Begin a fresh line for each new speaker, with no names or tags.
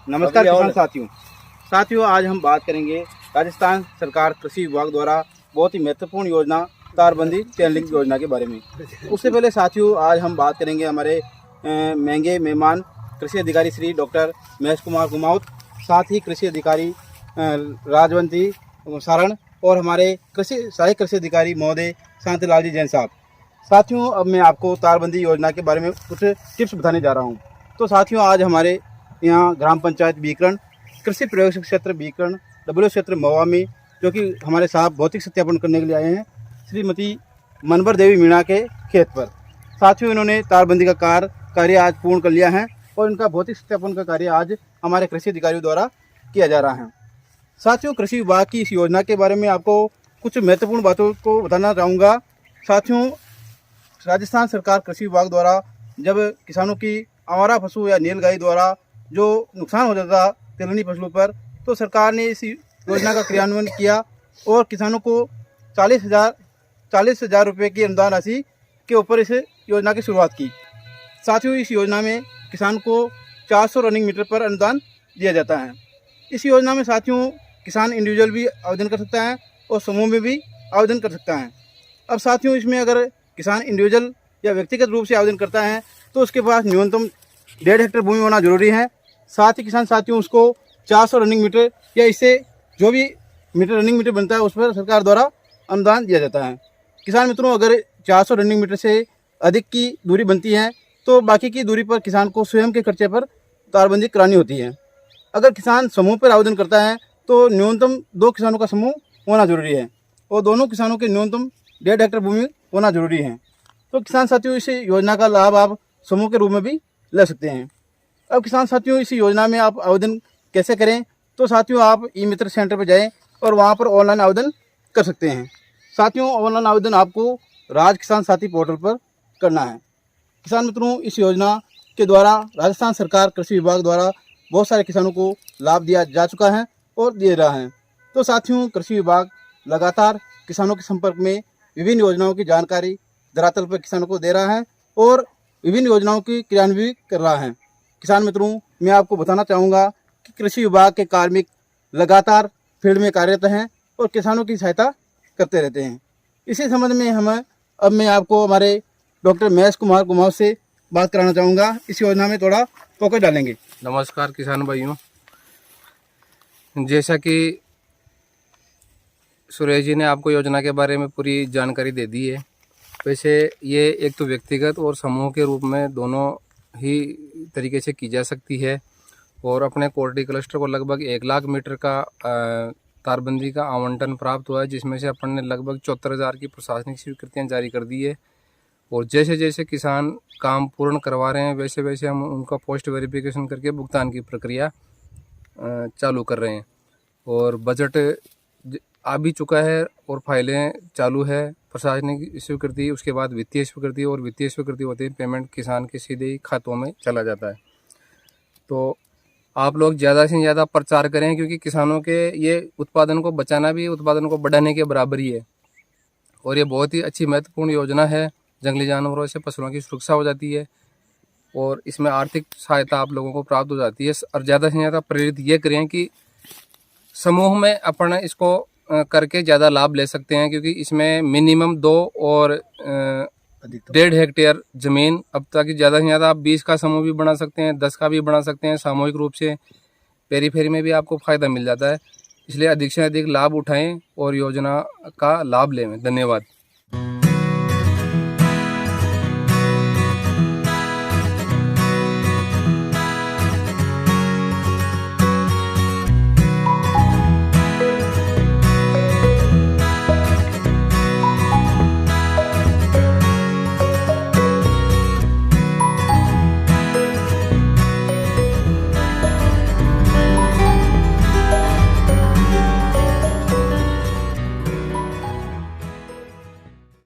नमस्कार किसान साथियों आज हम बात करेंगे राजस्थान सरकार कृषि विभाग द्वारा बहुत ही महत्वपूर्ण योजना तारबंदी चैनलिंग योजना के बारे में। उससे पहले साथियों आज हम बात करेंगे हमारे महंगे मेहमान कृषि अधिकारी श्री डॉक्टर महेश कुमार कुमाऊत, साथ ही कृषि अधिकारी राजवंती सारण और हमारे सहायक कृषि अधिकारी महोदय शांतिलाल जी जैन साहब। साथियों अब मैं आपको तारबंदी योजना के बारे में कुछ टिप्स बताने जा रहा हूँ। तो साथियों आज हमारे यहाँ ग्राम पंचायत बीकरण, कृषि प्रयोग क्षेत्र बीकरण, डब्ल्यू क्षेत्र महुआ में जो कि हमारे साहब भौतिक सत्यापन करने के लिए आए हैं श्रीमती मनबर देवी मीणा के खेत पर। साथियों इन्होंने तारबंदी का कार्य आज पूर्ण कर लिया है और इनका भौतिक सत्यापन का कार्य आज हमारे कृषि अधिकारियों द्वारा किया जा रहा है। साथियों कृषि विभाग की इस योजना के बारे में आपको कुछ महत्वपूर्ण बातों को बताना चाहूँगा। साथियों राजस्थान सरकार कृषि विभाग द्वारा जब किसानों की आवारा पशु या नीलगाय द्वारा जो नुकसान हो जाता तिलहनी फसलों पर, तो सरकार ने इस योजना का क्रियान्वयन किया और किसानों को 40,000 रुपये की अनुदान राशि के ऊपर इस योजना की शुरुआत की। साथियों इस योजना में किसान को 400 रनिंग मीटर पर अनुदान दिया जाता है। इस योजना में साथियों किसान इंडिविजुअल भी आवेदन कर सकता है और समूह में भी आवेदन कर सकता है। अब साथियों इसमें अगर किसान इंडिविजुअल या व्यक्तिगत रूप से आवेदन करता है तो उसके पास न्यूनतम 1.5 हेक्टेयर भूमि होना जरूरी है। साथ ही किसान साथियों उसको 400 रनिंग मीटर या इससे जो भी रनिंग मीटर बनता है उस पर सरकार द्वारा अनुदान दिया जाता है। किसान मित्रों अगर 400 रनिंग मीटर से अधिक की दूरी बनती है तो बाकी की दूरी पर किसान को स्वयं के खर्चे पर तारबंदी करानी होती है। अगर किसान समूह पर आवेदन करता है तो न्यूनतम 2 किसानों का समूह होना जरूरी है और दोनों किसानों के न्यूनतम 1.5 हेक्टेयर भूमि होना जरूरी है। तो किसान साथियों इस योजना का लाभ आप समूह के रूप में भी ले सकते हैं। अब किसान साथियों इस योजना में आप आवेदन कैसे करें, तो साथियों आप ई मित्र सेंटर पर जाएं और वहां पर ऑनलाइन आवेदन कर सकते हैं। साथियों ऑनलाइन आवेदन आपको राज किसान साथी पोर्टल पर करना है। किसान मित्रों इस योजना के द्वारा राजस्थान सरकार कृषि विभाग द्वारा बहुत सारे किसानों को लाभ दिया जा चुका है और दे रहा है। तो साथियों कृषि विभाग लगातार किसानों के संपर्क में विभिन्न योजनाओं की जानकारी धरातल पर किसानों को दे रहा है और विभिन्न योजनाओं की क्रियान्वयन कर रहा है। किसान मित्रों मैं आपको बताना चाहूँगा कि कृषि विभाग के कार्मिक लगातार फील्ड में कार्यरत हैं और किसानों की सहायता करते रहते हैं। इसी संबंध में अब मैं आपको हमारे डॉक्टर महेश कुमार कुमाऊत से बात कराना चाहूँगा। इस योजना में थोड़ा फोकस डालेंगे।
नमस्कार किसान भाइयों, जैसा कि सुरेश जी ने आपको योजना के बारे में पूरी जानकारी दे दी है, वैसे ये एक तो व्यक्तिगत और समूह के रूप में दोनों ही तरीके से की जा सकती है और अपने कोर्टी क्लस्टर को लगभग 1 लाख मीटर का तारबंदी का आवंटन प्राप्त हुआ है, जिसमें से अपन ने लगभग 74,000 की प्रशासनिक स्वीकृतियाँ जारी कर दी है। और जैसे जैसे किसान काम पूर्ण करवा रहे हैं वैसे वैसे हम उनका पोस्ट वेरिफिकेशन करके भुगतान की प्रक्रिया चालू कर रहे हैं और बजट आ भी चुका है और फाइलें चालू है। प्रशासनिक स्वीकृति, उसके बाद वित्तीय स्वीकृति और वित्तीय स्वीकृति होते ही पेमेंट किसान के सीधे ही खातों में चला जाता है। तो आप लोग ज़्यादा से ज़्यादा प्रचार करें, क्योंकि किसानों के ये उत्पादन को बचाना भी उत्पादन को बढ़ाने के बराबर ही है और ये बहुत ही अच्छी महत्वपूर्ण योजना है। जंगली जानवरों से फसलों की सुरक्षा हो जाती है और इसमें आर्थिक सहायता आप लोगों को प्राप्त हो जाती है। और ज़्यादा से ज़्यादा प्रेरित ये करें कि समूह में अपन इसको करके ज़्यादा लाभ ले सकते हैं, क्योंकि इसमें मिनिमम 2 और 1.5 हेक्टेयर ज़मीन, अब तक ज़्यादा से ज़्यादा आप 20 का समूह भी बना सकते हैं, 10 का भी बना सकते हैं। सामूहिक रूप से पेरीफेरी में भी आपको फ़ायदा मिल जाता है, इसलिए अधिक से अधिक लाभ उठाएं और योजना का लाभ लें। धन्यवाद।